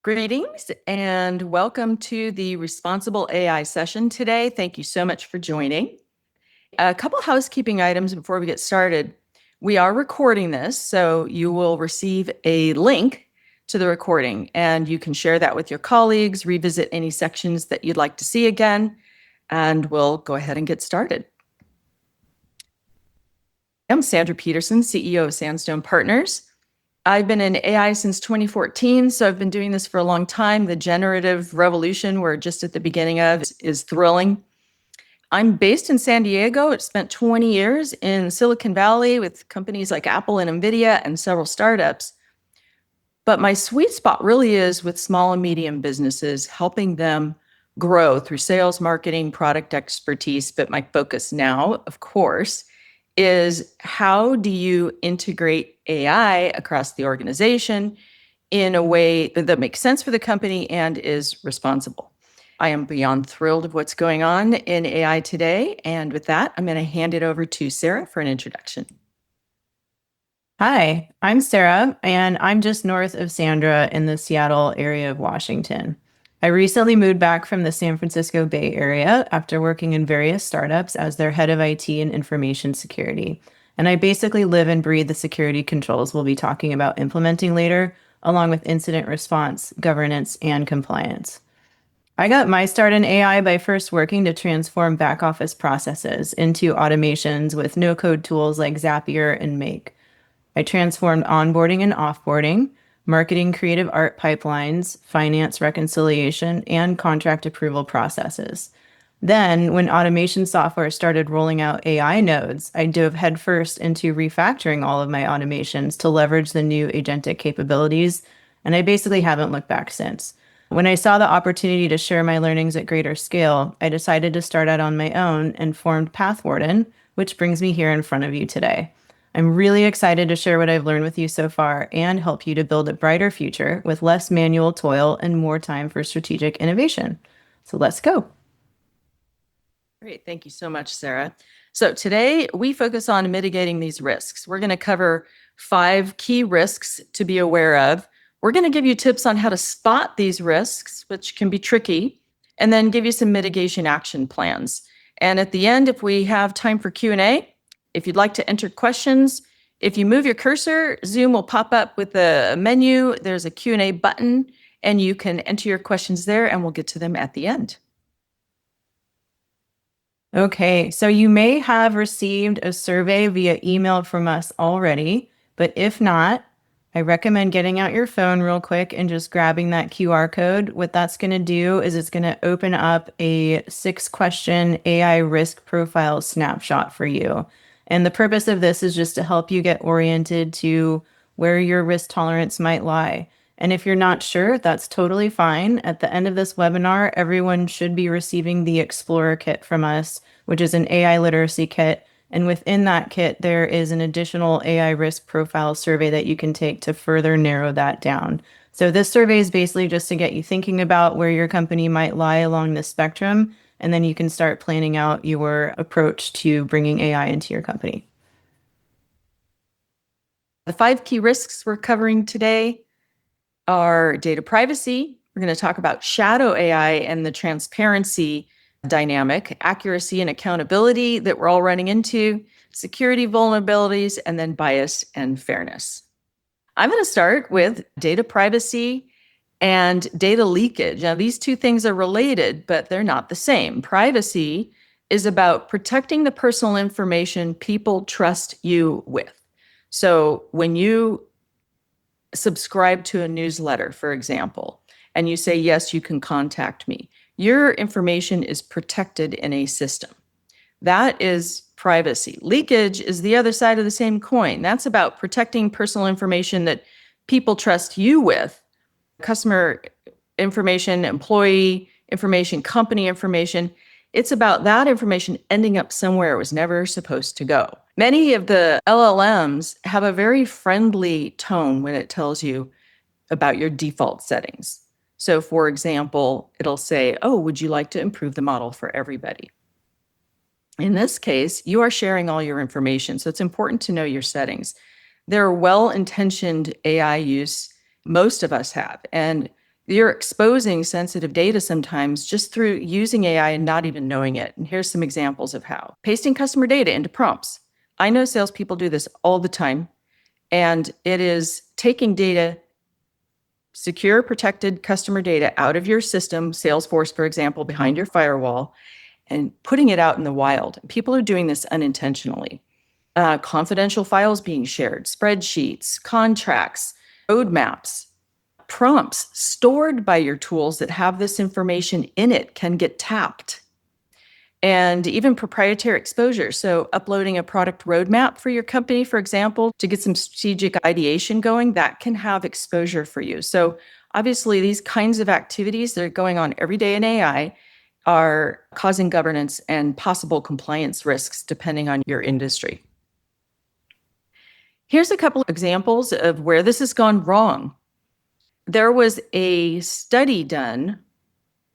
Greetings and welcome to the Responsible AI session today. Thank you so much for joining. A couple housekeeping items before we get started. We are recording this, so you will receive a link to the recording, and you can share that with your colleagues, revisit any sections that you'd like to see again, and we'll go ahead and get started. I'm Sandra Peterson, CEO of Sandstone Partners. I've been in AI since 2014, so I've been doing this for a long time. The generative revolution we're just at the beginning of is thrilling. I'm based in San Diego. I spent 20 years in Silicon Valley with companies like Apple and NVIDIA and several startups. But my sweet spot really is with small and medium businesses, helping them grow through sales, marketing, product expertise. But my focus now, of course, is how do you integrate AI across the organization in a way that makes sense for the company and is responsible. I am beyond thrilled of what's going on in AI today. And with that, I'm going to hand it over to Sarah for an introduction. Hi, I'm Sarah, and I'm just north of Sandra in the Seattle area of Washington. I recently moved back from the San Francisco Bay Area after working in various startups as their head of IT and information security. And I basically live and breathe the security controls we'll be talking about implementing later, along with incident response, governance, and compliance. I got my start in AI by first working to transform back office processes into automations with no-code tools like Zapier and Make. I transformed onboarding and offboarding, marketing creative art pipelines, finance reconciliation, and contract approval processes. Then, when automation software started rolling out AI nodes, I dove headfirst into refactoring all of my automations to leverage the new agentic capabilities, and I basically haven't looked back since. When I saw the opportunity to share my learnings at greater scale, I decided to start out on my own and formed Pathwarden, which brings me here in front of you today. I'm really excited to share what I've learned with you so far and help you to build a brighter future with less manual toil and more time for strategic innovation. So let's go. Great. Thank you so much, Sarah. So today we focus on mitigating these risks. We're going to cover 5 key risks to be aware of. We're going to give you tips on how to spot these risks, which can be tricky, and then give you some mitigation action plans. And at the end, if we have time for Q&A, if you'd like to enter questions, if you move your cursor, Zoom will pop up with a menu. There's a Q&A button, and you can enter your questions there, and we'll get to them at the end. Okay, so you may have received a survey via email from us already, but if not, I recommend getting out your phone real quick and just grabbing that QR code. What that's going to do is it's going to open up a 6-question AI risk profile snapshot for you. And the purpose of this is just to help you get oriented to where your risk tolerance might lie. And if you're not sure, that's totally fine. At the end of this webinar, everyone should be receiving the Explorer kit from us, which is an AI literacy kit. And within that kit, there is an additional AI risk profile survey that you can take to further narrow that down. So this survey is basically just to get you thinking about where your company might lie along the spectrum, and then you can start planning out your approach to bringing AI into your company. The 5 key risks we're covering today are data privacy. We're going to talk about shadow AI and the transparency dynamic, accuracy and accountability that we're all running into, security vulnerabilities, and then bias and fairness. I'm going to start with data privacy and data leakage. Now, these 2 things are related, but they're not the same. Privacy is about protecting the personal information people trust you with. So when you subscribe to a newsletter, for example, and you say, yes, you can contact me, your information is protected in a system. That is privacy. Leakage is the other side of the same coin. That's about protecting personal information that people trust you with. Customer information, employee information, company information. It's about that information ending up somewhere it was never supposed to go. Many of the LLMs have a very friendly tone when it tells you about your default settings. So for example, it'll say, oh, would you like to improve the model for everybody? In this case, you are sharing all your information, so it's important to know your settings. There are well-intentioned AI use most of us have, and You're exposing sensitive data sometimes just through using AI and not even knowing it. And here's some examples of how. Pasting customer data into prompts. I know salespeople do this all the time, and it is taking data, secure, protected customer data out of your system, Salesforce, for example, behind your firewall, and putting it out in the wild. People are doing this unintentionally. Confidential files being shared, spreadsheets, contracts, roadmaps, prompts stored by your tools that have this information in it can get tapped. And even proprietary exposure. So uploading a product roadmap for your company, for example, to get some strategic ideation going, that can have exposure for you. So obviously these kinds of activities that are going on every day in AI are causing governance and possible compliance risks depending on your industry. Here's a couple of examples of where this has gone wrong. There was a study done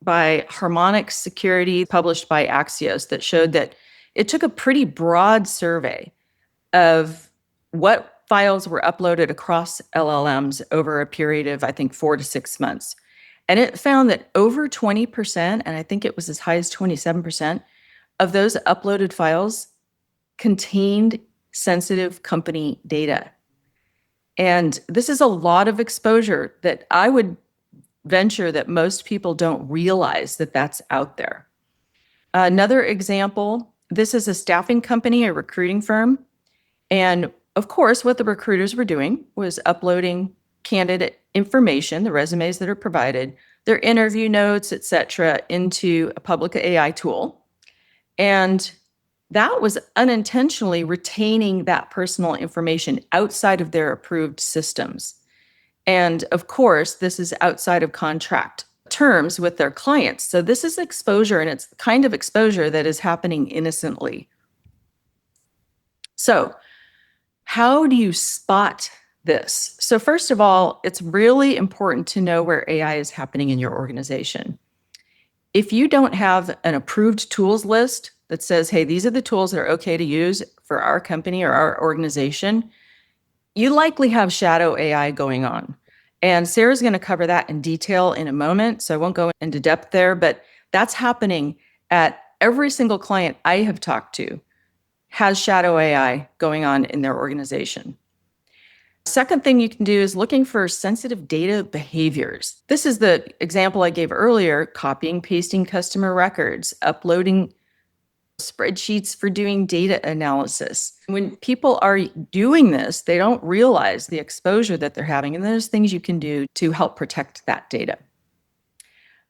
by Harmonic Security published by Axios that showed that it took a pretty broad survey of what files were uploaded across LLMs over a period of, I think, 4 to 6 months. And it found that over 20%, and I think it was as high as 27%, of those uploaded files contained sensitive company data. And this is a lot of exposure that I would venture that most people don't realize that that's out there. Another example, this is a staffing company, a recruiting firm. And of course, what the recruiters were doing was uploading candidate information, the resumes that are provided, their interview notes, et cetera, into a public AI tool. And that was unintentionally retaining that personal information outside of their approved systems. And of course, this is outside of contract terms with their clients. So this is exposure, and it's the kind of exposure that is happening innocently. So how do you spot this? So first of all, it's really important to know where AI is happening in your organization. If you don't have an approved tools list that says, hey, these are the tools that are okay to use for our company or our organization, you likely have shadow AI going on. And Sarah's going to cover that in detail in a moment, so I won't go into depth there, but that's happening at every single client I have talked to has shadow AI going on in their organization. Second thing you can do is looking for sensitive data behaviors. This is the example I gave earlier, copying, pasting customer records, uploading spreadsheets for doing data analysis. When people are doing this, they don't realize the exposure that they're having, and there's things you can do to help protect that data.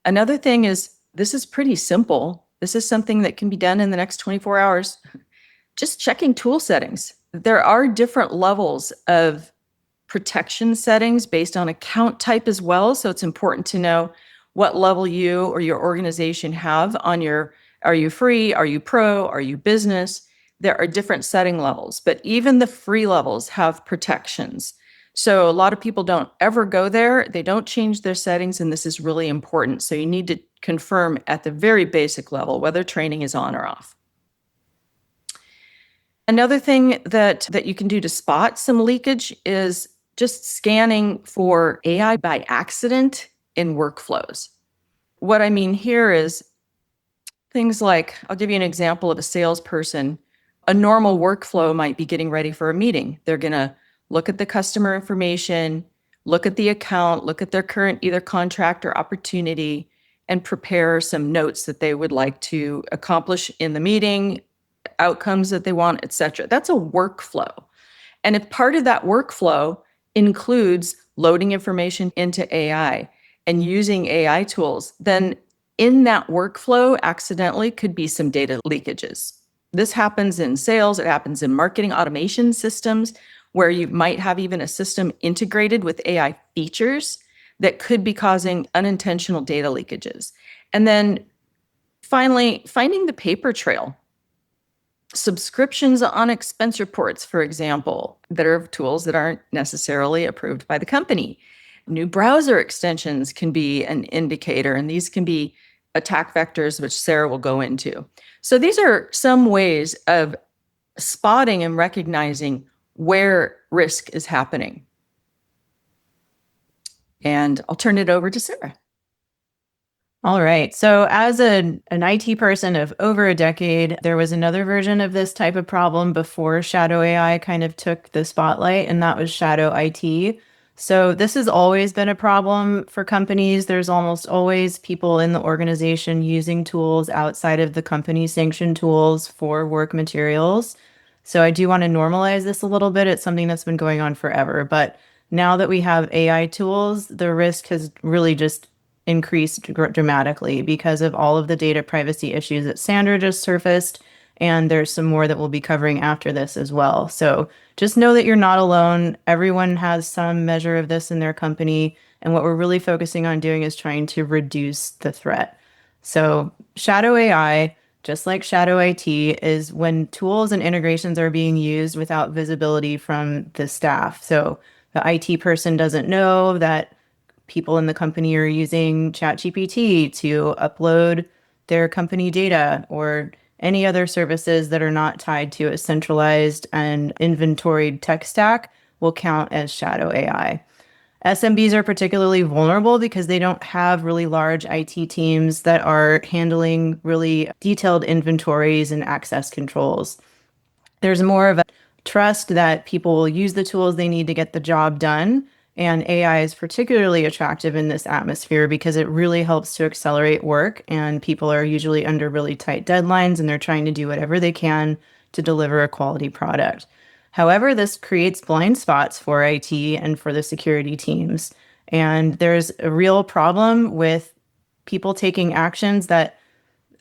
Another thing is, this is pretty simple. This is something that can be done in the next 24 hours. Just checking tool settings. There are different levels of protection settings based on account type as well. So it's important to know what level you or your organization have on your, are you free? Are you pro? Are you business? There are different setting levels, but even the free levels have protections. So a lot of people don't ever go there. They don't change their settings, and this is really important. So you need to confirm at the very basic level whether training is on or off. Another thing that you can do to spot some leakage is just scanning for AI by accident in workflows. What I mean here is things like, I'll give you an example of a salesperson. A normal workflow might be getting ready for a meeting. They're going to look at the customer information, look at the account, look at their current either contract or opportunity, and prepare some notes that they would like to accomplish in the meeting, outcomes that they want, et cetera. That's a workflow. And if part of that workflow includes loading information into AI and using AI tools, then in that workflow accidentally could be some data leakages. This happens in sales, it happens in marketing automation systems, where you might have even a system integrated with AI features that could be causing unintentional data leakages. And then finally, finding the paper trail. Subscriptions on expense reports, for example, that are tools that aren't necessarily approved by the company. New browser extensions can be an indicator, and these can be attack vectors, which Sarah will go into. So these are some ways of spotting and recognizing where risk is happening. And I'll turn it over to Sarah. All right. So, as an IT person of over a decade, there was another version of this type of problem before Shadow AI kind of took the spotlight, and that was Shadow IT. So, this has always been a problem for companies. There's almost always people in the organization using tools outside of the company sanctioned tools for work materials. So, I do want to normalize this a little bit. It's something that's been going on forever. But now that we have AI tools, the risk has really just increased dramatically because of all of the data privacy issues that Sandra just surfaced. And there's some more that we'll be covering after this as well. So just know that you're not alone. Everyone has some measure of this in their company. And what we're really focusing on doing is trying to reduce the threat. So Shadow AI, just like Shadow IT, is when tools and integrations are being used without visibility from the staff. So the IT person doesn't know that people in the company are using ChatGPT to upload their company data or any other services that are not tied to a centralized and inventoried tech stack will count as shadow AI. SMBs are particularly vulnerable because they don't have really large IT teams that are handling really detailed inventories and access controls. There's more of a trust that people will use the tools they need to get the job done. And AI is particularly attractive in this atmosphere because it really helps to accelerate work. And people are usually under really tight deadlines and they're trying to do whatever they can to deliver a quality product. However, this creates blind spots for IT and for the security teams. And there's a real problem with people taking actions that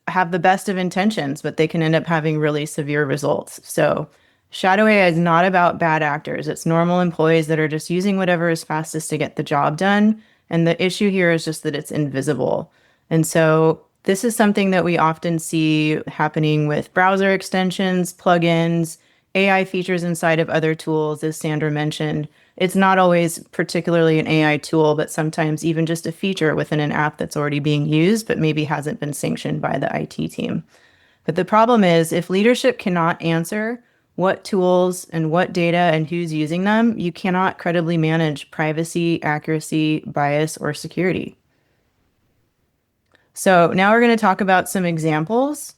have the best of intentions, but they can end up having really severe results. So, shadow AI is not about bad actors. It's normal employees that are just using whatever is fastest to get the job done. And the issue here is just that it's invisible. And so, this is something that we often see happening with browser extensions, plugins, AI features inside of other tools, as Sandra mentioned. It's not always particularly an AI tool, but sometimes even just a feature within an app that's already being used, but maybe hasn't been sanctioned by the IT team. But the problem is, if leadership cannot answer what tools and what data and who's using them, you cannot credibly manage privacy, accuracy, bias, or security. So now we're going to talk about some examples.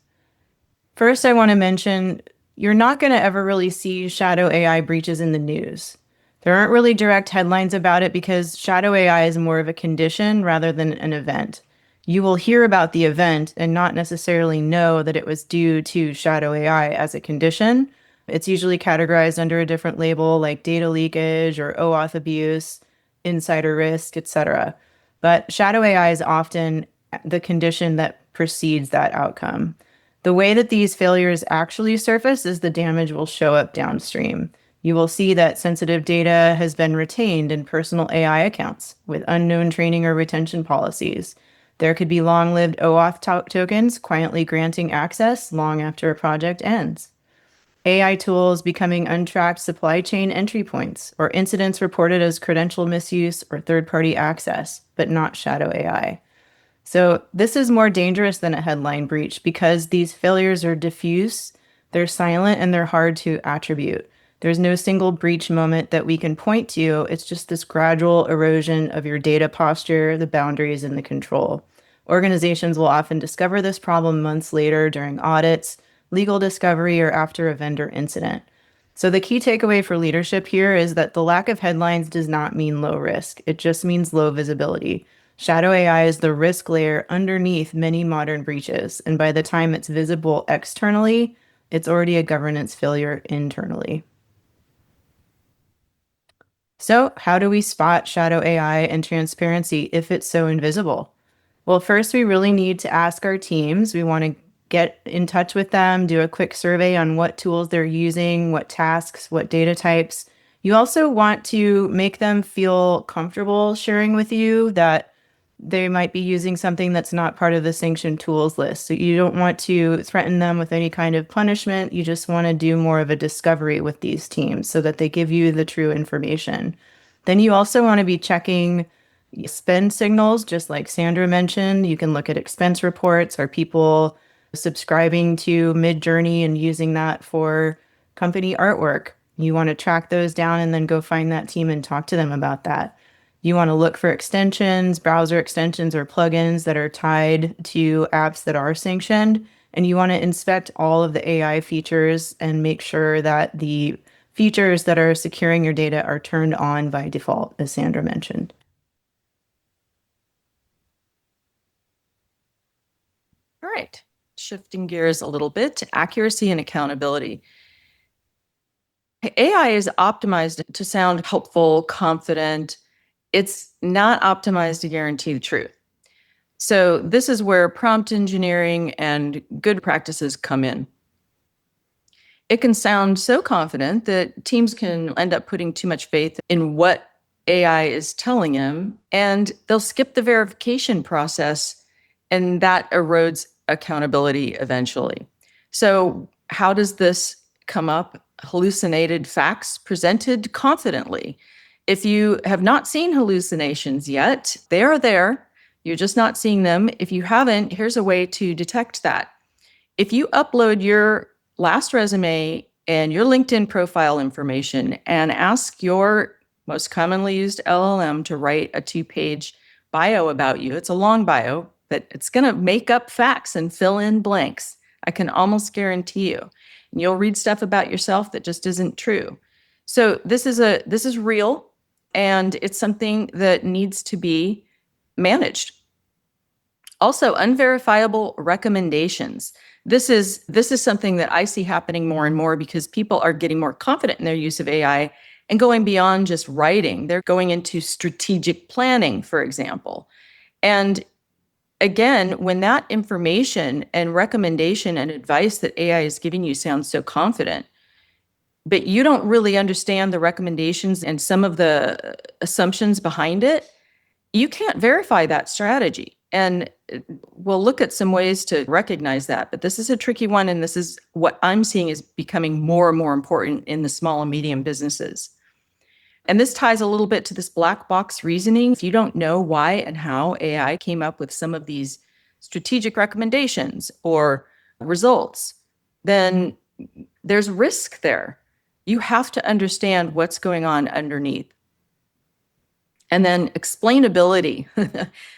First, I want to mention you're not going to ever really see shadow AI breaches in the news. There aren't really direct headlines about it because shadow AI is more of a condition rather than an event. You will hear about the event and not necessarily know that it was due to shadow AI as a condition. It's usually categorized under a different label like data leakage or OAuth abuse, insider risk, etc. But shadow AI is often the condition that precedes that outcome. The way that these failures actually surface is the damage will show up downstream. You will see that sensitive data has been retained in personal AI accounts with unknown training or retention policies. There could be long-lived OAuth tokens quietly granting access long after a project ends. AI tools becoming untracked supply chain entry points, or incidents reported as credential misuse or third-party access, but not shadow AI. So this is more dangerous than a headline breach because these failures are diffuse, they're silent, and they're hard to attribute. There's no single breach moment that we can point to. It's just this gradual erosion of your data posture, the boundaries, and the control. Organizations will often discover this problem months later during audits, legal discovery, or after a vendor incident. So the key takeaway for leadership here is that the lack of headlines does not mean low risk. It just means low visibility. Shadow AI is the risk layer underneath many modern breaches, and by the time it's visible externally, it's already a governance failure internally. So, how do we spot shadow AI and transparency if it's so invisible? Well, first, we really need to ask our teams. We want to get in touch with them, do a quick survey on what tools they're using, what tasks, what data types. You also want to make them feel comfortable sharing with you that they might be using something that's not part of the sanctioned tools list. So you don't want to threaten them with any kind of punishment. You just want to do more of a discovery with these teams so that they give you the true information. Then you also want to be checking spend signals, just like Sandra mentioned. You can look at expense reports. Are people subscribing to Midjourney and using that for company artwork? You want to track those down and then go find that team and talk to them about that. You want to look for extensions, browser extensions, or plugins that are tied to apps that are sanctioned. And you want to inspect all of the AI features and make sure that the features that are securing your data are turned on by default, as Sandra mentioned. All right, shifting gears a little bit to accuracy and accountability. AI is optimized to sound helpful, confident. It's not optimized to guarantee the truth. So this is where prompt engineering and good practices come in. It can sound so confident that teams can end up putting too much faith in what AI is telling them, and they'll skip the verification process, and that erodes accountability eventually. So, how does this come up? Hallucinated facts presented confidently. If you have not seen hallucinations yet, they are there. You're just not seeing them. If you haven't, here's a way to detect that. If you upload your last resume and your LinkedIn profile information and ask your most commonly used LLM to write a 2-page bio about you, it's a long bio, but it's going to make up facts and fill in blanks. I can almost guarantee you. And you'll read stuff about yourself that just isn't true. So this is real, and it's something that needs to be managed. Also, unverifiable recommendations. This is something that I see happening more and more because people are getting more confident in their use of AI and going beyond just writing. They're going into strategic planning, for example. And again, when that information and recommendation and advice that AI is giving you sounds so confident, but you don't really understand the recommendations and some of the assumptions behind it, you can't verify that strategy. And we'll look at some ways to recognize that. But this is a tricky one. And this is what I'm seeing is becoming more and more important in the small and medium businesses. And this ties a little bit to this black box reasoning. If you don't know why and how AI came up with some of these strategic recommendations or results, then there's risk there. You have to understand what's going on underneath. And then explainability.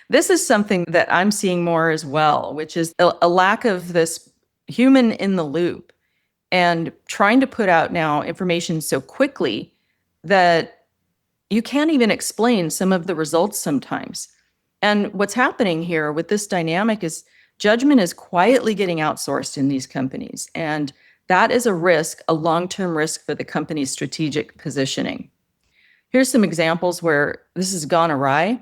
This is something that I'm seeing more as well, which is a lack of this human in the loop and trying to put out now information so quickly that you can't even explain some of the results sometimes. And what's happening here with this dynamic is judgment is quietly getting outsourced in these companies. And that is a risk, a long-term risk for the company's strategic positioning. Here's some examples where this has gone awry.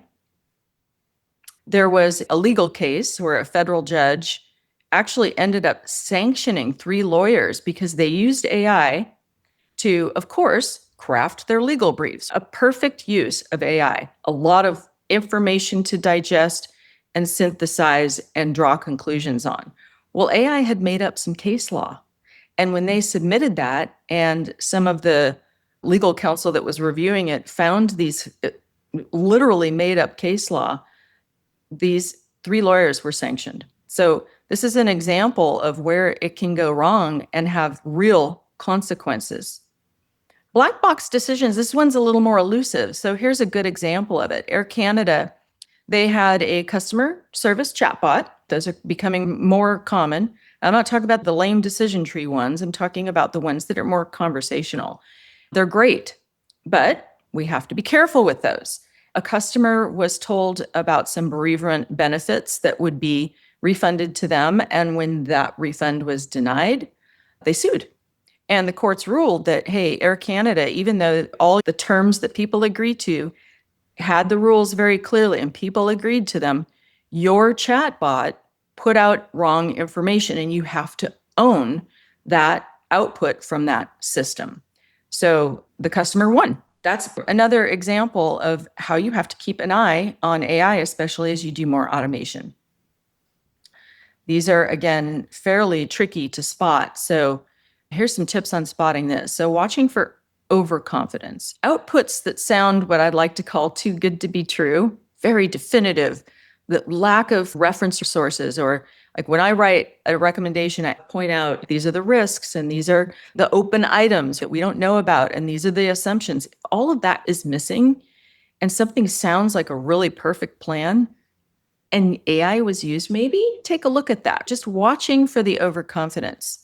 There was a legal case where a federal judge actually ended up sanctioning 3 lawyers because they used AI to, of course, craft their legal briefs. A perfect use of AI, a lot of information to digest and synthesize and draw conclusions on. Well, AI had made up some case law. And when they submitted that, and some of the legal counsel that was reviewing it found these literally made up case law, these 3 lawyers were sanctioned. So this is an example of where it can go wrong and have real consequences. Black box decisions, this one's a little more elusive. So here's a good example of it. Air Canada, they had a customer service chatbot. Those are becoming more common. I'm not talking about the lame decision tree ones. I'm talking about the ones that are more conversational. They're great, but we have to be careful with those. A customer was told about some bereavement benefits that would be refunded to them. And when that refund was denied, they sued. And the courts ruled that, hey, Air Canada, even though all the terms that people agreed to had the rules very clearly and people agreed to them, your chatbot put out wrong information and you have to own that output from that system. So the customer won. That's another example of how you have to keep an eye on AI, especially as you do more automation. These are, again, fairly tricky to spot. So here's some tips on spotting this. So watching for overconfidence. Outputs that sound what I'd like to call too good to be true, very definitive, the lack of reference sources, or like when I write a recommendation, I point out these are the risks and these are the open items that we don't know about and these are the assumptions. All of that is missing. and something sounds like a really perfect plan and AI was used, maybe take a look at that. Just watching for the overconfidence.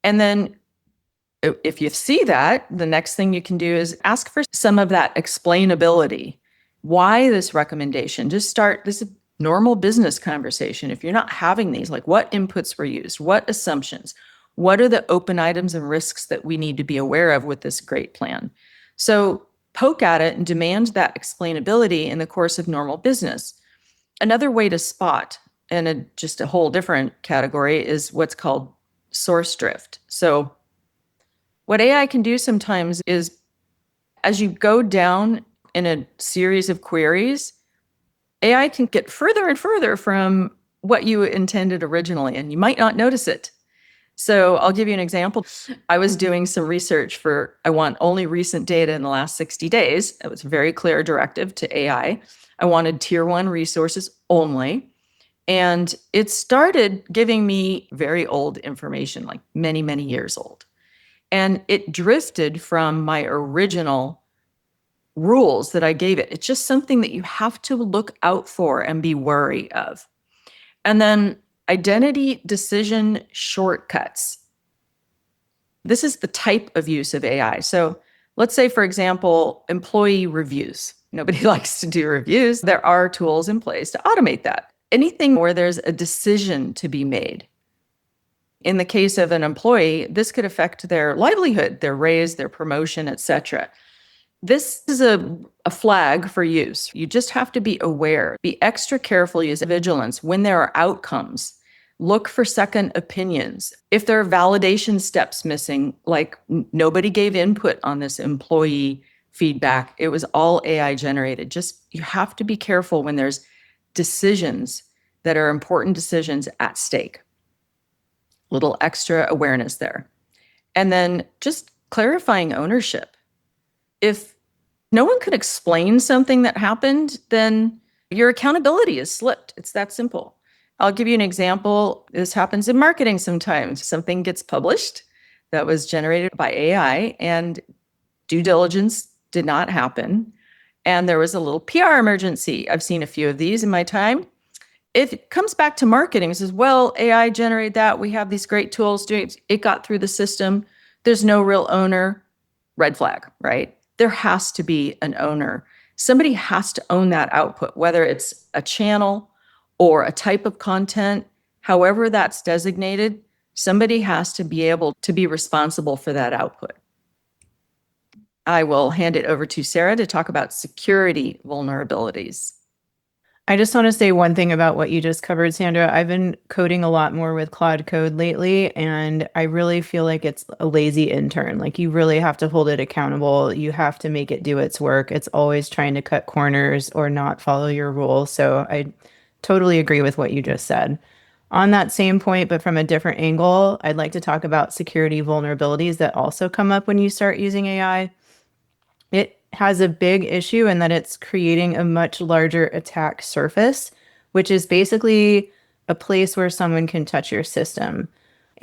And then if you see that, the next thing you can do is ask for some of that explainability. Why this recommendation? Just start this normal business conversation. If you're not having these, like what inputs were used, what assumptions, what are the open items and risks that we need to be aware of with this great plan? So poke at it and demand that explainability in the course of normal business. Another way to spot, and just a whole different category, is what's called source drift. So what AI can do sometimes is, as you go down in a series of queries, AI can get further and further from what you intended originally, and you might not notice it. So I'll give you an example. I was doing some research I want only recent data in the last 60 days. It was a very clear directive to AI. I wanted tier 1 resources only. And it started giving me very old information, like many, many years old. And it drifted from my original rules that I gave it. It's just something that you have to look out for and be wary of. And then identity decision shortcuts. This is the type of use of AI. So let's say, for example, employee reviews. Nobody likes to do reviews. There are tools in place to automate that. Anything where there's a decision to be made. In the case of an employee, this could affect their livelihood, their raise, their promotion, etc. This is a flag for use. You just have to be aware, be extra careful, use vigilance when there are outcomes. Look for second opinions. If there are validation steps missing, like nobody gave input on this employee feedback, it was all AI generated. You have to be careful when there's decisions that are important decisions at stake. Little extra awareness there. And then just clarifying ownership. If no one could explain something that happened, then your accountability is slipped. It's that simple. I'll give you an example. This happens in marketing sometimes. Something gets published that was generated by AI and due diligence did not happen. And there was a little PR emergency. I've seen a few of these in my time. If it comes back to marketing, it says, well, AI generated that. We have these great tools doing it. It got through the system. There's no real owner. Red flag, right? There has to be an owner. Somebody has to own that output, whether it's a channel or a type of content, however that's designated, somebody has to be able to be responsible for that output. I will hand it over to Sarah to talk about security vulnerabilities. I just want to say one thing about what you just covered, Sandra. I've been coding a lot more with Claude Code lately, and I really feel like it's a lazy intern. Like you really have to hold it accountable. You have to make it do its work. It's always trying to cut corners or not follow your rules. So I totally agree with what you just said. On that same point, but from a different angle, I'd like to talk about security vulnerabilities that also come up when you start using AI. It has a big issue in that it's creating a much larger attack surface, which is basically a place where someone can touch your system.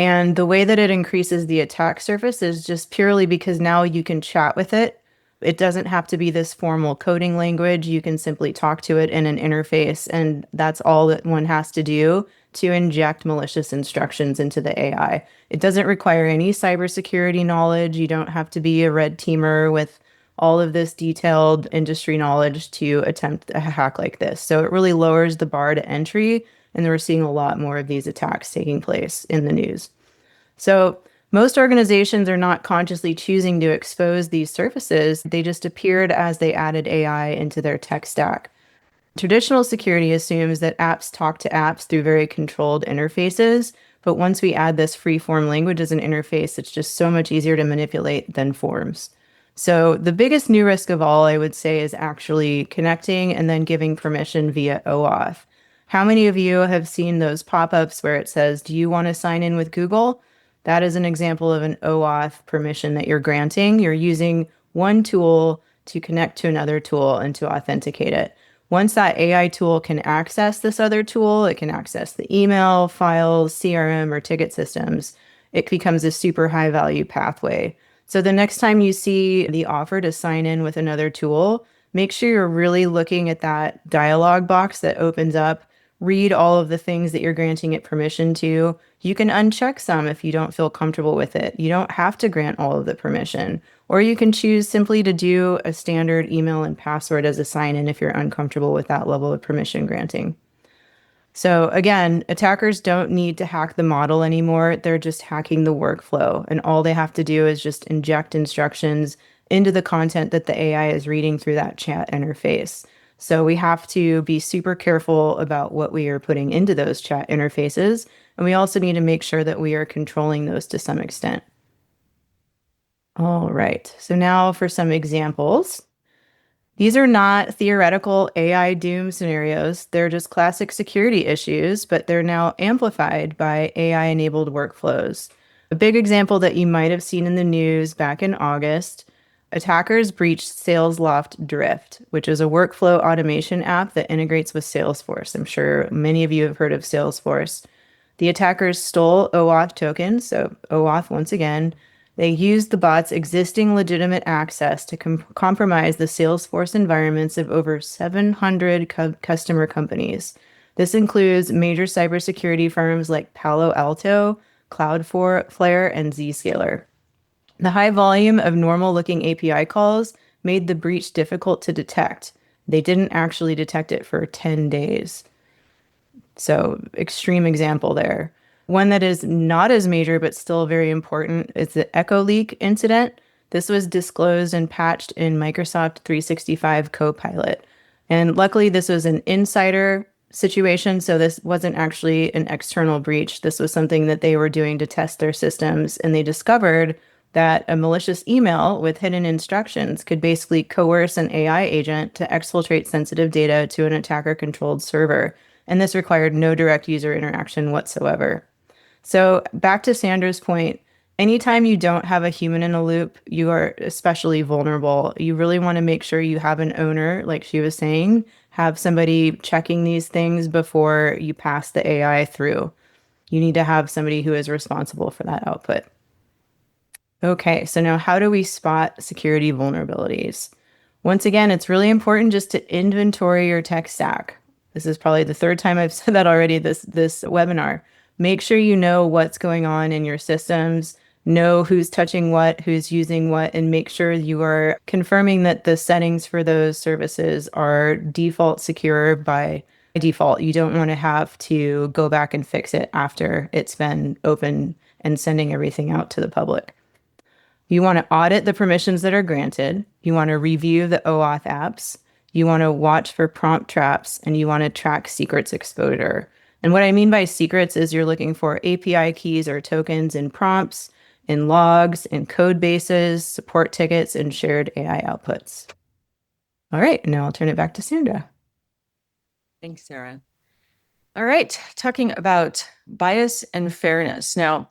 And the way that it increases the attack surface is just purely because now you can chat with it. It doesn't have to be this formal coding language. You can simply talk to it in an interface, and that's all that one has to do to inject malicious instructions into the AI. It doesn't require any cybersecurity knowledge. You don't have to be a red teamer with all of this detailed industry knowledge to attempt a hack like this. So it really lowers the bar to entry, and we're seeing a lot more of these attacks taking place in the news. So most organizations are not consciously choosing to expose these surfaces. They just appeared as they added AI into their tech stack. Traditional security assumes that apps talk to apps through very controlled interfaces, but once we add this free-form language as an interface, it's just so much easier to manipulate than forms. So the biggest new risk of all, I would say, is actually connecting and then giving permission via OAuth. How many of you have seen those pop-ups where it says, do you want to sign in with Google? That is an example of an OAuth permission that you're granting. You're using one tool to connect to another tool and to authenticate it. Once that AI tool can access this other tool, it can access the email, files, CRM, or ticket systems. It becomes a super high value pathway. So the next time you see the offer to sign in with another tool, make sure you're really looking at that dialog box that opens up. Read all of the things that you're granting it permission to. You can uncheck some if you don't feel comfortable with it. You don't have to grant all of the permission. Or you can choose simply to do a standard email and password as a sign-in if you're uncomfortable with that level of permission granting. So again, attackers don't need to hack the model anymore. They're just hacking the workflow. And all they have to do is just inject instructions into the content that the AI is reading through that chat interface. So we have to be super careful about what we are putting into those chat interfaces. And we also need to make sure that we are controlling those to some extent. All right, so now for some examples. These are not theoretical AI doom scenarios. They're just classic security issues, but they're now amplified by AI-enabled workflows. A big example that you might have seen in the news back in August, attackers breached SalesLoft Drift, which is a workflow automation app that integrates with Salesforce. I'm sure many of you have heard of Salesforce. The attackers stole OAuth tokens, so OAuth once again. They used the bot's existing legitimate access to compromise the Salesforce environments of over 700 customer companies. This includes major cybersecurity firms like Palo Alto, Cloudflare, and Zscaler. The high volume of normal-looking API calls made the breach difficult to detect. They didn't actually detect it for 10 days. So extreme example there. One that is not as major but still very important is the Echo Leak incident. This was disclosed and patched in Microsoft 365 Copilot. And luckily, this was an insider situation, so this wasn't actually an external breach. This was something that they were doing to test their systems, and they discovered that a malicious email with hidden instructions could basically coerce an AI agent to exfiltrate sensitive data to an attacker-controlled server. And this required no direct user interaction whatsoever. So back to Sandra's point, anytime you don't have a human in a loop, you are especially vulnerable. You really want to make sure you have an owner, like she was saying, have somebody checking these things before you pass the AI through. You need to have somebody who is responsible for that output. Okay, so now how do we spot security vulnerabilities? Once again, it's really important just to inventory your tech stack. This is probably the third time I've said that already this webinar. Make sure you know what's going on in your systems, know who's touching what, who's using what, and make sure you are confirming that the settings for those services are default secure by default. You don't want to have to go back and fix it after it's been open and sending everything out to the public. You want to audit the permissions that are granted. You want to review the OAuth apps. You want to watch for prompt traps, and you want to track secrets exposure. And what I mean by secrets is you're looking for API keys or tokens in prompts, in logs, in code bases, support tickets, and shared AI outputs. All right, now I'll turn it back to Sandra. Thanks, Sarah. All right, talking about bias and fairness. Now,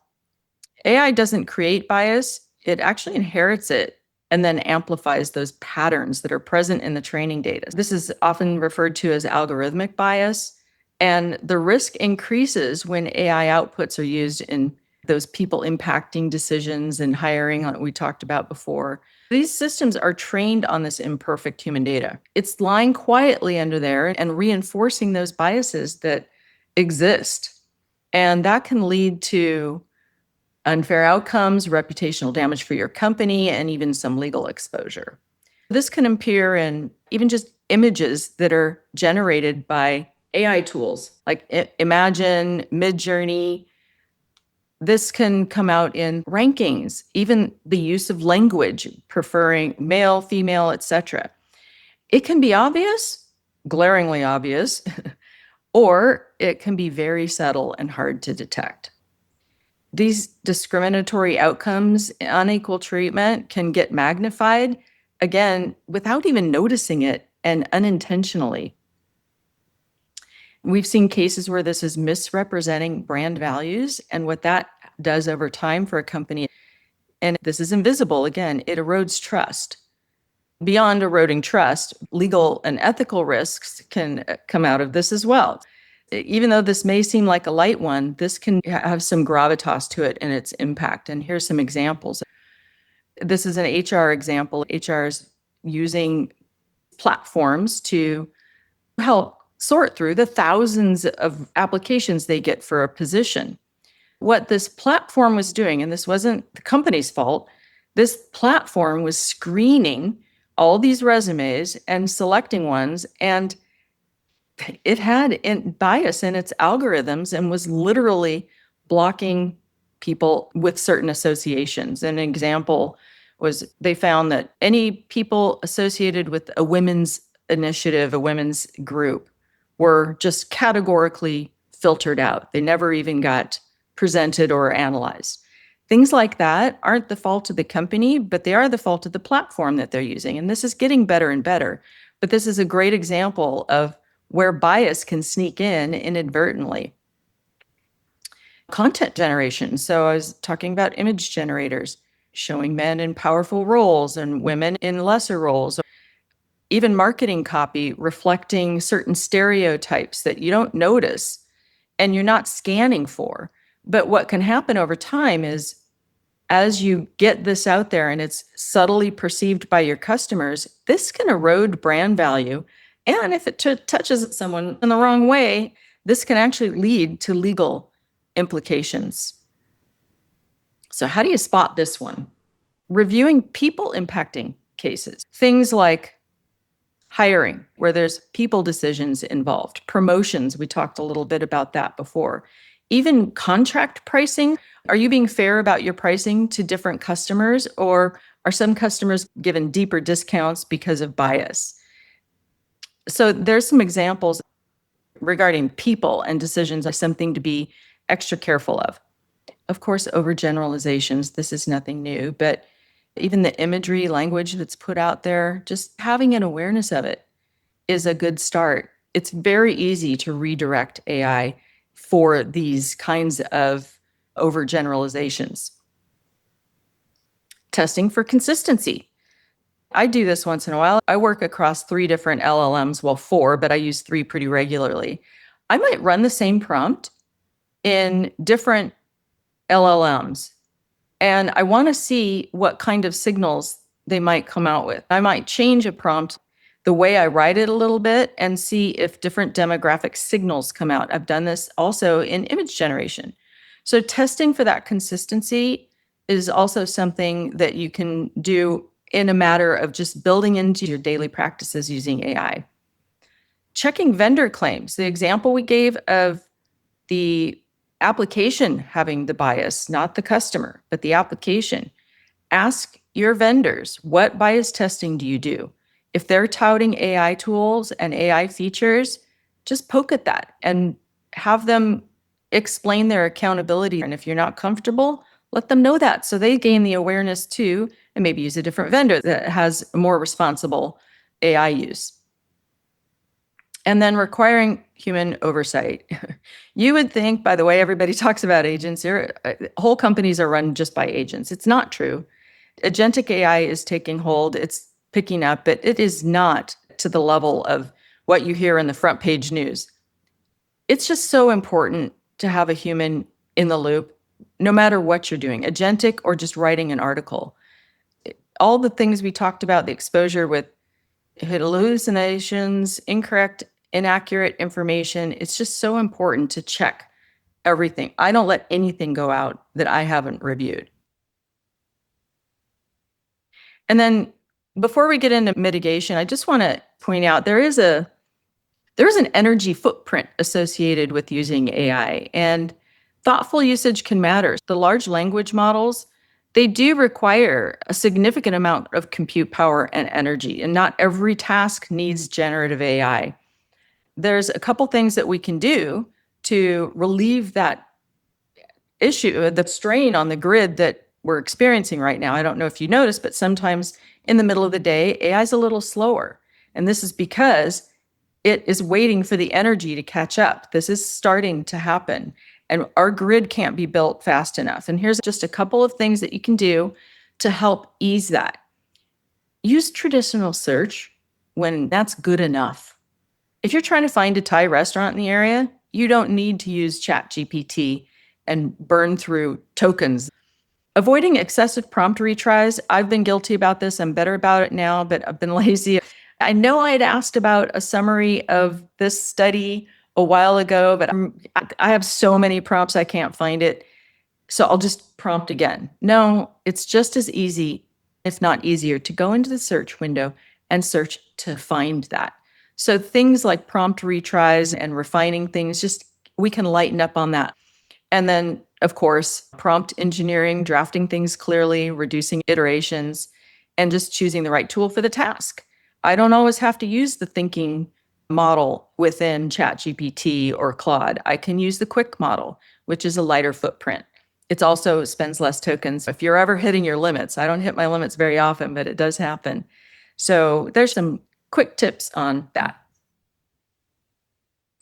AI doesn't create bias, it actually inherits it and then amplifies those patterns that are present in the training data. This is often referred to as algorithmic bias, and the risk increases when AI outputs are used in those people impacting decisions and hiring that we talked about before. These systems are trained on this imperfect human data. It's lying quietly under there and reinforcing those biases that exist. And that can lead to unfair outcomes, reputational damage for your company, and even some legal exposure. This can appear in even just images that are generated by AI tools like Imagine, Midjourney. This can come out in rankings, even the use of language, preferring male, female, etc. It can be obvious, glaringly obvious, or it can be very subtle and hard to detect. These discriminatory outcomes, unequal treatment, can get magnified, again, without even noticing it and unintentionally. We've seen cases where this is misrepresenting brand values and what that does over time for a company. And this is invisible. Again, it erodes trust. Beyond eroding trust, legal and ethical risks can come out of this as well. Even though this may seem like a light one, this can have some gravitas to it and its impact. And here's some examples. This is an HR example. HR is using platforms to help sort through the thousands of applications they get for a position. What this platform was doing, and this wasn't the company's fault, this platform was screening all these resumes and selecting ones, and it had bias in its algorithms and was literally blocking people with certain associations. An example was they found that any people associated with a women's initiative, a women's group, were just categorically filtered out. They never even got presented or analyzed. Things like that aren't the fault of the company, but they are the fault of the platform that they're using. And this is getting better and better. But this is a great example of where bias can sneak in inadvertently. Content generation. So I was talking about image generators, showing men in powerful roles and women in lesser roles. Even marketing copy reflecting certain stereotypes that you don't notice and you're not scanning for. But what can happen over time is as you get this out there and it's subtly perceived by your customers, this can erode brand value. And if it touches someone in the wrong way, this can actually lead to legal implications. So how do you spot this one? Reviewing people impacting cases. Things like hiring, where there's people decisions involved. Promotions, we talked a little bit about that before. Even contract pricing. Are you being fair about your pricing to different customers, or are some customers given deeper discounts because of bias? So there's some examples regarding people and decisions are something to be extra careful of. Of course, overgeneralizations, this is nothing new, but even the imagery, language that's put out there, just having an awareness of it is a good start. It's very easy to redirect AI for these kinds of overgeneralizations. Testing for consistency. I do this once in a while. I work across 3 different LLMs, well, 4, but I use 3 pretty regularly. I might run the same prompt in different LLMs, and I want to see what kind of signals they might come out with. I might change a prompt, the way I write it a little bit, and see if different demographic signals come out. I've done this also in image generation. So testing for that consistency is also something that you can do in a matter of just building into your daily practices using AI. Checking vendor claims. The example we gave of the application having the bias, not the customer, but the application. Ask your vendors, what bias testing do you do? If they're touting AI tools and AI features, just poke at that and have them explain their accountability. And if you're not comfortable, let them know that so they gain the awareness too, and maybe use a different vendor that has more responsible AI use. And then requiring human oversight. You would think, by the way, everybody talks about agents here, whole companies are run just by agents. It's not true. Agentic AI is taking hold, it's picking up, but it is not to the level of what you hear in the front page news. It's just so important to have a human in the loop, no matter what you're doing, agentic or just writing an article. All the things we talked about, the exposure with hallucinations, incorrect, inaccurate information, it's just so important to check everything. I don't let anything go out that I haven't reviewed. And then before we get into mitigation, I just want to point out there is an energy footprint associated with using AI, and thoughtful usage can matter. The large language models, they do require a significant amount of compute power and energy, and not every task needs generative AI. There's a couple things that we can do to relieve that issue, the strain on the grid that we're experiencing right now. I don't know if you noticed, but sometimes in the middle of the day, AI is a little slower. And this is because it is waiting for the energy to catch up. This is starting to happen. And our grid can't be built fast enough. And here's just a couple of things that you can do to help ease that. Use traditional search when that's good enough. If you're trying to find a Thai restaurant in the area, you don't need to use ChatGPT and burn through tokens. Avoiding excessive prompt retries. I've been guilty about this. I'm better about it now, but I've been lazy. I know I had asked about a summary of this study a while ago, but I have so many prompts I can't find it. So I'll just prompt again. No, it's just as easy, if not easier, to go into the search window and search to find that. So things like prompt retries and refining things, just we can lighten up on that. And then, of course, prompt engineering, drafting things clearly, reducing iterations, and just choosing the right tool for the task. I don't always have to use the thinking model within ChatGPT or Claude. I can use the quick model, which is a lighter footprint. It also spends less tokens. If you're ever hitting your limits, I don't hit my limits very often, but it does happen. So there's some quick tips on that.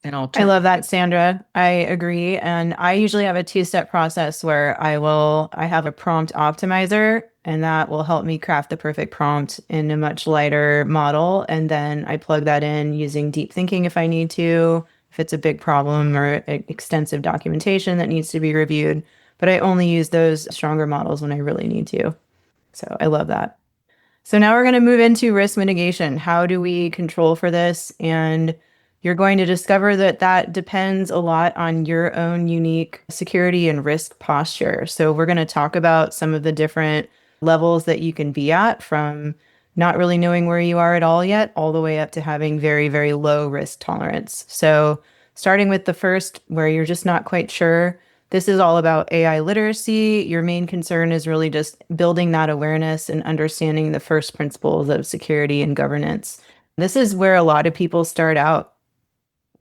And I'll I love that, Sandra. I agree. And I usually have a two-step process where I have a prompt optimizer, and that will help me craft the perfect prompt in a much lighter model. And then I plug that in using deep thinking if I need to, if it's a big problem or extensive documentation that needs to be reviewed. But I only use those stronger models when I really need to. So I love that. So now we're going to move into risk mitigation. How do we control for this? And you're going to discover that that depends a lot on your own unique security and risk posture. So we're going to talk about some of the different levels that you can be at, from not really knowing where you are at all yet, all the way up to having very, very low risk tolerance. So starting with the first, where you're just not quite sure, this is all about AI literacy. Your main concern is really just building that awareness and understanding the first principles of security and governance. This is where a lot of people start out.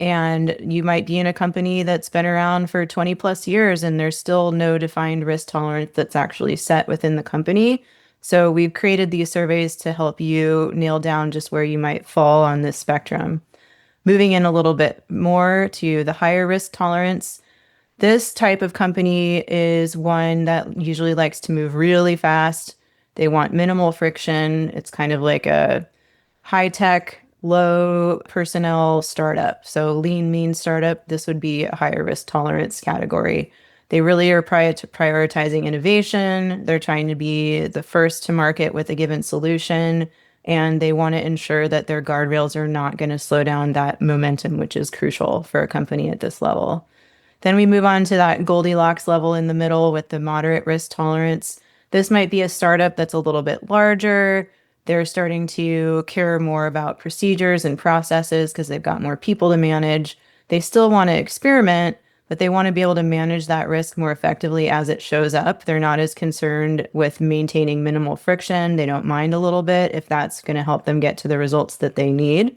And you might be in a company that's been around for 20 plus years and there's still no defined risk tolerance that's actually set within the company. So we've created these surveys to help you nail down just where you might fall on this spectrum. Moving in a little bit more to the higher risk tolerance, this type of company is one that usually likes to move really fast. They want minimal friction. It's kind of like a high tech, low personnel startup. So lean, mean startup, this would be a higher risk tolerance category. They really are prioritizing innovation. They're trying to be the first to market with a given solution. And they want to ensure that their guardrails are not going to slow down that momentum, which is crucial for a company at this level. Then we move on to that Goldilocks level in the middle with the moderate risk tolerance. This might be a startup that's a little bit larger. They're starting to care more about procedures and processes because they've got more people to manage. They still want to experiment, but they want to be able to manage that risk more effectively as it shows up. They're not as concerned with maintaining minimal friction. They don't mind a little bit if that's going to help them get to the results that they need.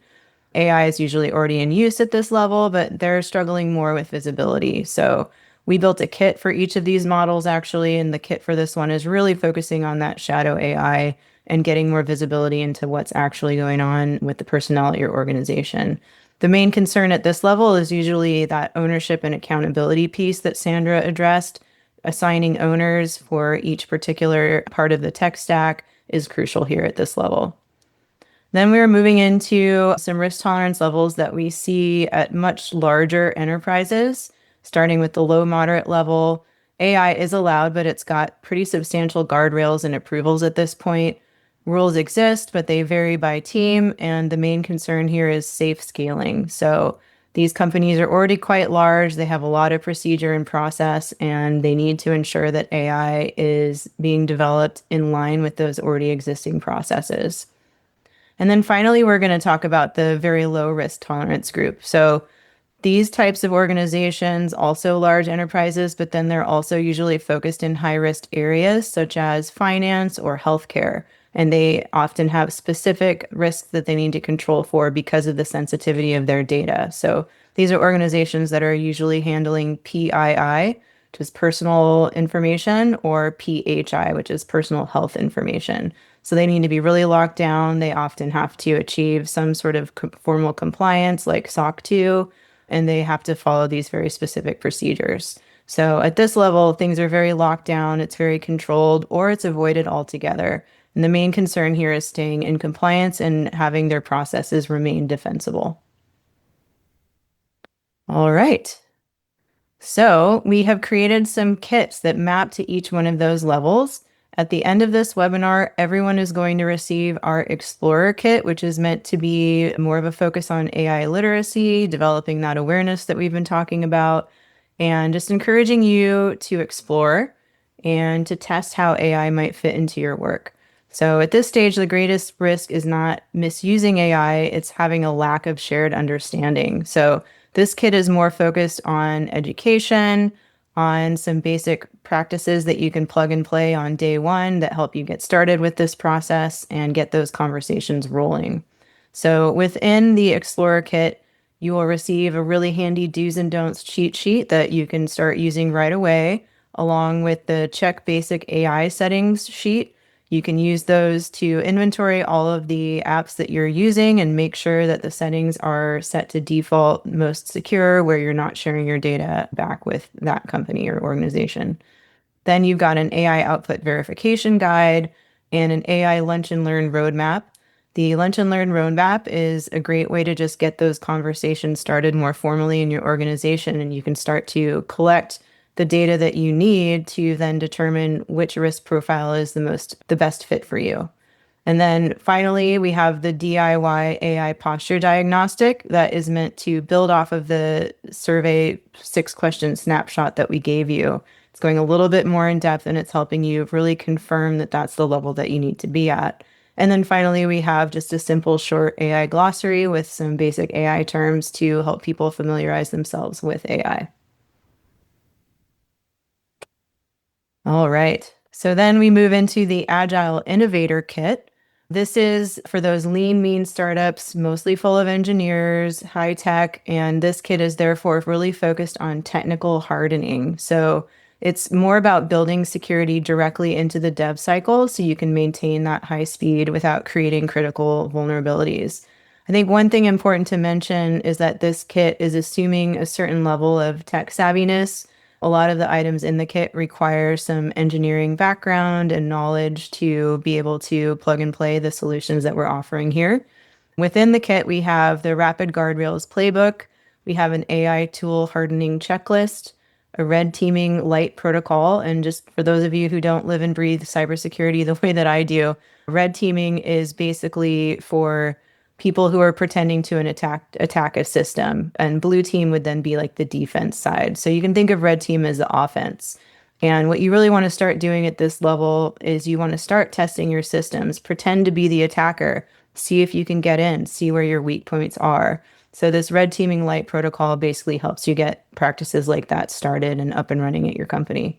AI is usually already in use at this level, but they're struggling more with visibility. So we built a kit for each of these models, actually, and the kit for this one is really focusing on that shadow AI and getting more visibility into what's actually going on with the personnel at your organization. The main concern at this level is usually that ownership and accountability piece that Sandra addressed. Assigning owners for each particular part of the tech stack is crucial here at this level. Then we are moving into some risk tolerance levels that we see at much larger enterprises, starting with the low moderate level. AI is allowed, but it's got pretty substantial guardrails and approvals at this point. Rules exist, but they vary by team, and the main concern here is safe scaling. So these companies are already quite large, they have a lot of procedure and process, and they need to ensure that AI is being developed in line with those already existing processes. And then finally, we're going to talk about the very low risk tolerance group. So these types of organizations, also large enterprises, but then they're also usually focused in high risk areas such as finance or healthcare. And they often have specific risks that they need to control for because of the sensitivity of their data. So these are organizations that are usually handling PII, which is personal information, or PHI, which is personal health information. So they need to be really locked down. They often have to achieve some sort of formal compliance like SOC 2, and they have to follow these very specific procedures. So at this level, things are very locked down, it's very controlled, or it's avoided altogether. And the main concern here is staying in compliance and having their processes remain defensible. All right. So we have created some kits that map to each one of those levels. At the end of this webinar, everyone is going to receive our Explorer Kit, which is meant to be more of a focus on AI literacy, developing that awareness that we've been talking about, and just encouraging you to explore and to test how AI might fit into your work. So at this stage, the greatest risk is not misusing AI, it's having a lack of shared understanding. So this kit is more focused on education, on some basic practices that you can plug and play on day one that help you get started with this process and get those conversations rolling. So within the Explorer Kit, you will receive a really handy do's and don'ts cheat sheet that you can start using right away, along with the check basic AI settings sheet. You can use those to inventory all of the apps that you're using and make sure that the settings are set to default most secure, where you're not sharing your data back with that company or organization. Then you've got an AI output verification guide and an AI lunch and learn roadmap. The lunch and learn roadmap is a great way to just get those conversations started more formally in your organization, and you can start to collect the data that you need to then determine which risk profile is the best fit for you. And then finally, we have the DIY AI posture diagnostic that is meant to build off of the survey 6-question snapshot that we gave you. It's going a little bit more in depth, and it's helping you really confirm that that's the level that you need to be at. And then finally, we have just a simple short AI glossary with some basic AI terms to help people familiarize themselves with AI. All right. So then we move into the Agile Innovator Kit. This is for those lean, mean startups, mostly full of engineers, high tech, and this kit is therefore really focused on technical hardening. So it's more about building security directly into the dev cycle so you can maintain that high speed without creating critical vulnerabilities. I think one thing important to mention is that this kit is assuming a certain level of tech savviness. A lot of the items in the kit require some engineering background and knowledge to be able to plug and play the solutions that we're offering here. Within the kit, we have the Rapid Guardrails playbook. We have an AI tool hardening checklist, a red teaming light protocol. And just for those of you who don't live and breathe cybersecurity the way that I do, red teaming is basically for people who are pretending to attack a system, and blue team would then be like the defense side. So you can think of red team as the offense. And what you really want to start doing at this level is you want to start testing your systems, pretend to be the attacker, see if you can get in, see where your weak points are. So this red teaming light protocol basically helps you get practices like that started and up and running at your company.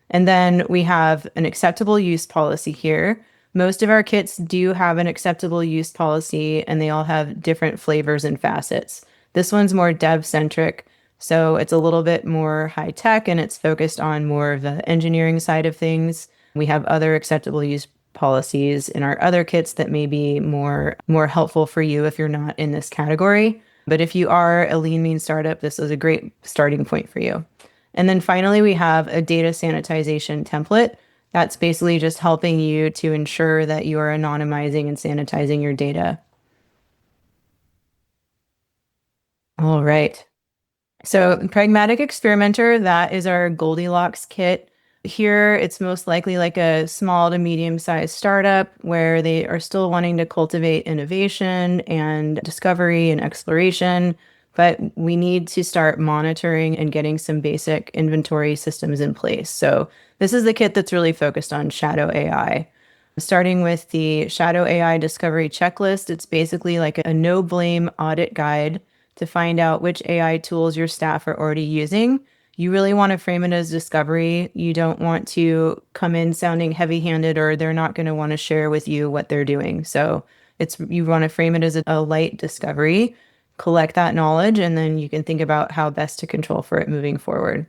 And then we have an acceptable use policy here. Most of our kits do have an acceptable use policy, and they all have different flavors and facets. This one's more dev-centric, so it's a little bit more high tech and it's focused on more of the engineering side of things. We have other acceptable use policies in our other kits that may be more helpful for you if you're not in this category. But if you are a lean, mean startup, this is a great starting point for you. And then finally, we have a data sanitization template. That's basically just helping you to ensure that you are anonymizing and sanitizing your data. All right. So Pragmatic Experimenter, that is our Goldilocks kit. Here, it's most likely like a small to medium-sized startup where they are still wanting to cultivate innovation and discovery and exploration, but we need to start monitoring and getting some basic inventory systems in place. So this is the kit that's really focused on shadow AI. Starting with the shadow AI discovery checklist, it's basically like a no-blame audit guide to find out which AI tools your staff are already using. You really want to frame it as discovery. You don't want to come in sounding heavy-handed, or they're not going to want to share with you what they're doing. So you want to frame it as a light discovery, collect that knowledge, and then you can think about how best to control for it moving forward.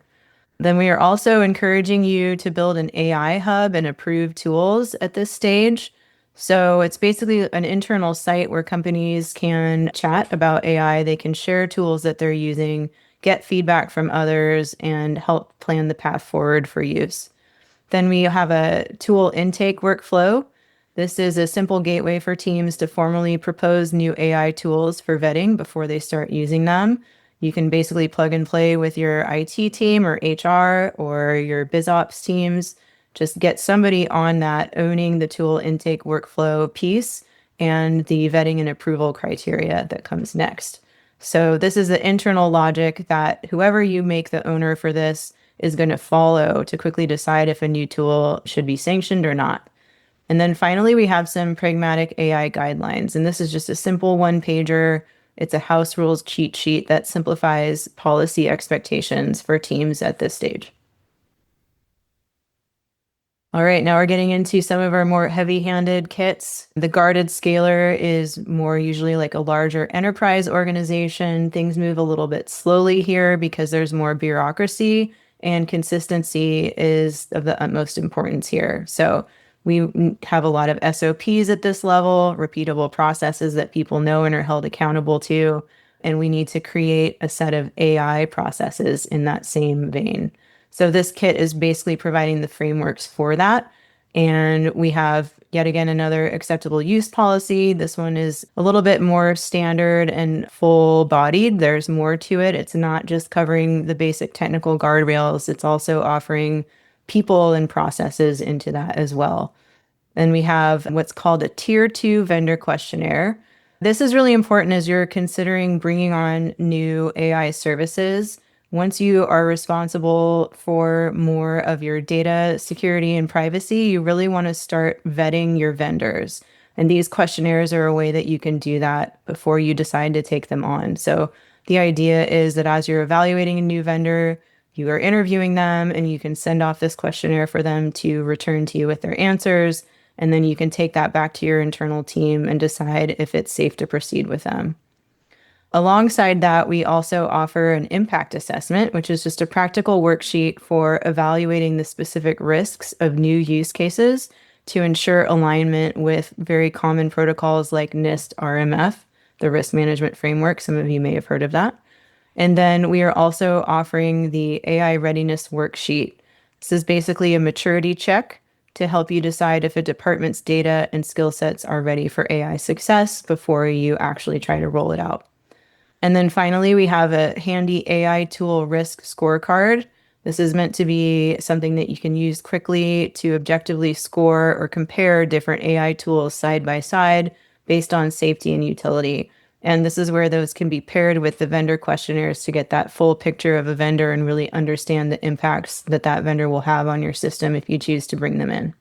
Then we are also encouraging you to build an AI hub and approve tools at this stage. So it's basically an internal site where companies can chat about AI. They can share tools that they're using, get feedback from others, and help plan the path forward for use. Then we have a tool intake workflow. This is a simple gateway for teams to formally propose new AI tools for vetting before they start using them. You can basically plug and play with your IT team or HR or your BizOps teams just get somebody on that owning the tool intake workflow piece and the vetting and approval criteria that comes next. So this is the internal logic that whoever you make the owner for this is going to follow to quickly decide if a new tool should be sanctioned or not. And then finally, we have some pragmatic AI guidelines. And this is just a simple one pager. It's a house rules cheat sheet that simplifies policy expectations for teams at this stage. All right, now we're getting into some of our more heavy-handed kits. The guarded scaler is more usually like a larger enterprise organization. Things move a little bit slowly here because there's more bureaucracy, and consistency is of the utmost importance here. So we have a lot of SOPs at this level, repeatable processes that people know and are held accountable to, and we need to create a set of AI processes in that same vein. So this kit is basically providing the frameworks for that. And we have yet again another acceptable use policy. This one is a little bit more standard and full bodied. There's more to it. It's not just covering the basic technical guardrails, it's also offering people and processes into that as well. Then we have what's called a tier 2 vendor questionnaire. This is really important as you're considering bringing on new AI services. Once you are responsible for more of your data security and privacy, you really want to start vetting your vendors. And these questionnaires are a way that you can do that before you decide to take them on. So the idea is that as you're evaluating a new vendor, you are interviewing them and you can send off this questionnaire for them to return to you with their answers. And then you can take that back to your internal team and decide if it's safe to proceed with them. Alongside that, we also offer an impact assessment, which is just a practical worksheet for evaluating the specific risks of new use cases to ensure alignment with very common protocols like NIST RMF, the risk management framework. Some of you may have heard of that. And then we are also offering the AI readiness worksheet. This is basically a maturity check to help you decide if a department's data and skill sets are ready for AI success before you actually try to roll it out. And then finally, we have a handy AI tool risk scorecard. This is meant to be something that you can use quickly to objectively score or compare different AI tools side by side based on safety and utility. And this is where those can be paired with the vendor questionnaires to get that full picture of a vendor and really understand the impacts that that vendor will have on your system if you choose to bring them in.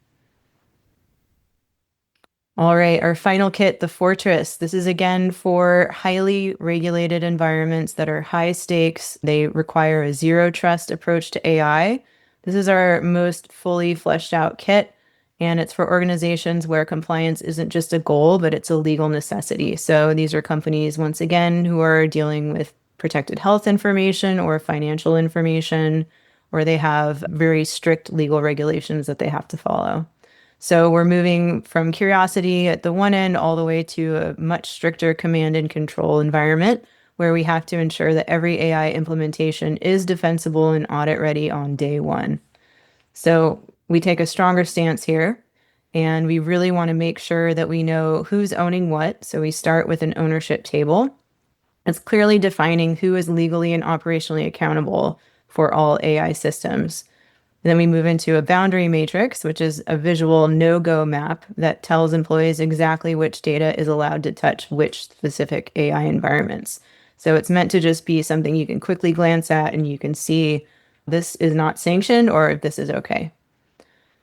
All right, our final kit, the Fortress. This is again for highly regulated environments that are high stakes. They require a zero trust approach to AI. This is our most fully fleshed out kit, and it's for organizations where compliance isn't just a goal, but it's a legal necessity. So these are companies, once again, who are dealing with protected health information or financial information, or they have very strict legal regulations that they have to follow. So we're moving from curiosity at the one end all the way to a much stricter command and control environment where we have to ensure that every AI implementation is defensible and audit ready on day one. So we take a stronger stance here, and we really want to make sure that we know who's owning what. So we start with an ownership table. It's clearly defining who is legally and operationally accountable for all AI systems. And then we move into a boundary matrix, which is a visual no-go map that tells employees exactly which data is allowed to touch which specific AI environments. So it's meant to just be something you can quickly glance at and you can see this is not sanctioned or if this is okay.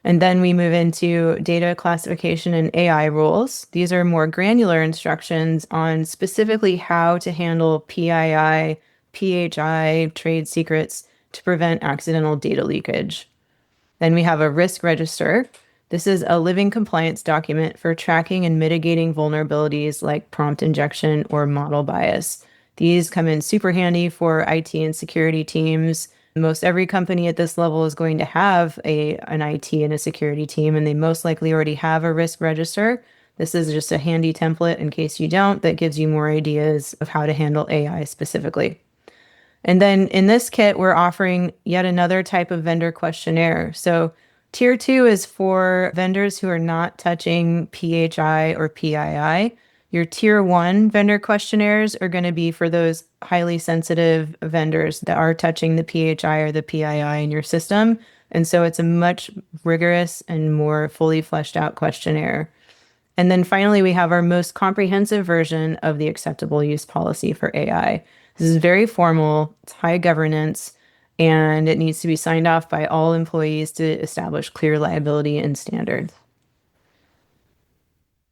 And then we move into data classification and AI rules. These are more granular instructions on specifically how to handle PII, PHI, trade secrets to prevent accidental data leakage. Then we have a risk register. This is a living compliance document for tracking and mitigating vulnerabilities like prompt injection or model bias. These come in super handy for IT and security teams. Most every company at this level is going to have an IT and a security team, and they most likely already have a risk register. This is just a handy template in case you don't, that gives you more ideas of how to handle AI specifically. And then in this kit, we're offering yet another type of vendor questionnaire. So tier 2 is for vendors who are not touching PHI or PII. Your tier 1 vendor questionnaires are going to be for those highly sensitive vendors that are touching the PHI or the PII in your system. And so it's a much rigorous and more fully fleshed out questionnaire. And then finally, we have our most comprehensive version of the acceptable use policy for AI. This is very formal, it's high governance, and it needs to be signed off by all employees to establish clear liability and standards.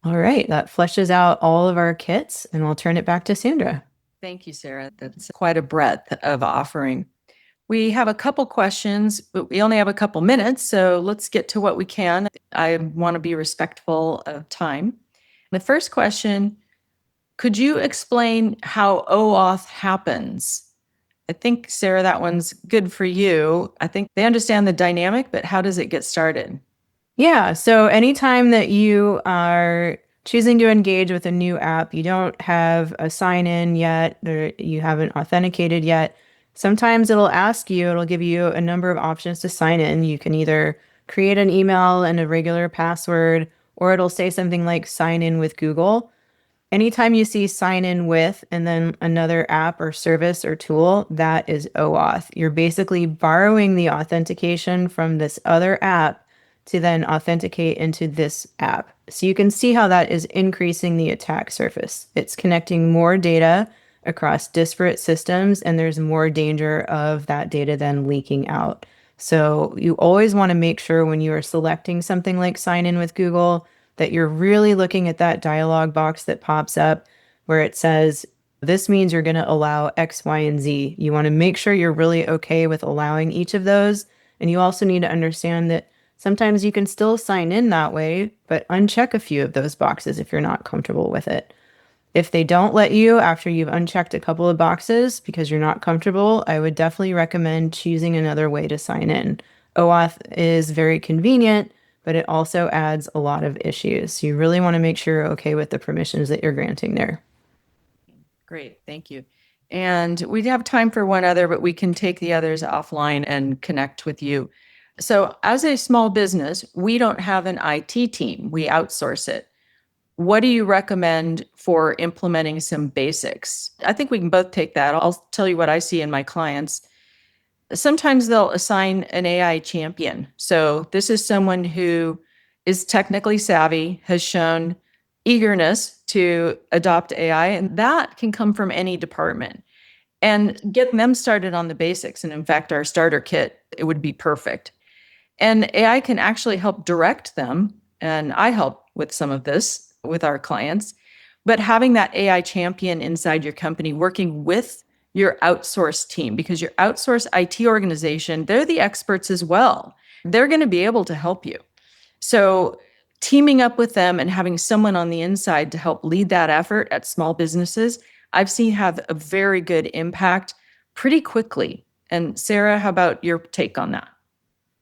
All right, that fleshes out all of our kits, and I'll turn it back to Sandra. Thank you, Sarah. That's quite a breadth of offering. We have a couple questions, but we only have a couple minutes, so let's get to what we can. I want to be respectful of time. The first question, could you explain how OAuth happens? I think, Sarah, that one's good for you. I think they understand the dynamic, but how does it get started? Yeah, so anytime that you are choosing to engage with a new app, you don't have a sign in yet, or you haven't authenticated yet. Sometimes it'll give you a number of options to sign in. You can either create an email and a regular password, or it'll say something like sign in with Google. Anytime you see sign in with and then another app or service or tool, that is OAuth. You're basically borrowing the authentication from this other app to then authenticate into this app. So you can see how that is increasing the attack surface. It's connecting more data across disparate systems, and there's more danger of that data then leaking out. So you always want to make sure when you are selecting something like sign in with Google that you're really looking at that dialog box that pops up where it says, this means you're going to allow X, Y, and Z. You want to make sure you're really okay with allowing each of those. And you also need to understand that sometimes you can still sign in that way, but uncheck a few of those boxes if you're not comfortable with it. If they don't let you after you've unchecked a couple of boxes because you're not comfortable, I would definitely recommend choosing another way to sign in. OAuth is very convenient, but it also adds a lot of issues. So you really want to make sure you're okay with the permissions that you're granting there. Great, thank you. And we have time for one other, but we can take the others offline and connect with you. So as a small business, we don't have an IT team. We outsource it. What do you recommend for implementing some basics? I think we can both take that. I'll tell you what I see in my clients. Sometimes they'll assign an AI champion. So this is someone who is technically savvy, has shown eagerness to adopt AI, and that can come from any department. And get them started on the basics. And in fact, our starter kit, it would be perfect. And AI can actually help direct them. And I help with some of this with our clients. But having that AI champion inside your company, working with your outsourced team, because your outsourced IT organization, they're the experts as well. They're going to be able to help you. So teaming up with them and having someone on the inside to help lead that effort at small businesses, I've seen have a very good impact pretty quickly. And Sarah, how about your take on that?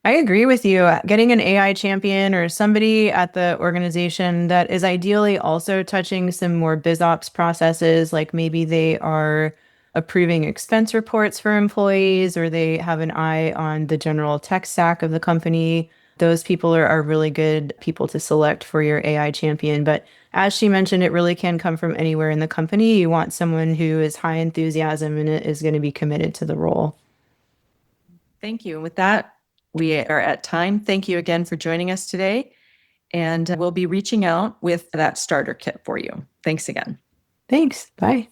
I agree with you. Getting an AI champion or somebody at the organization that is ideally also touching some more biz ops processes, like maybe they are approving expense reports for employees or they have an eye on the general tech stack of the company. Those people are really good people to select for your AI champion. But as she mentioned, it really can come from anywhere in the company. You want someone who is high enthusiasm and is going to be committed to the role. Thank you. And with that, we are at time. Thank you again for joining us today. And we'll be reaching out with that starter kit for you. Thanks again. Thanks. Bye.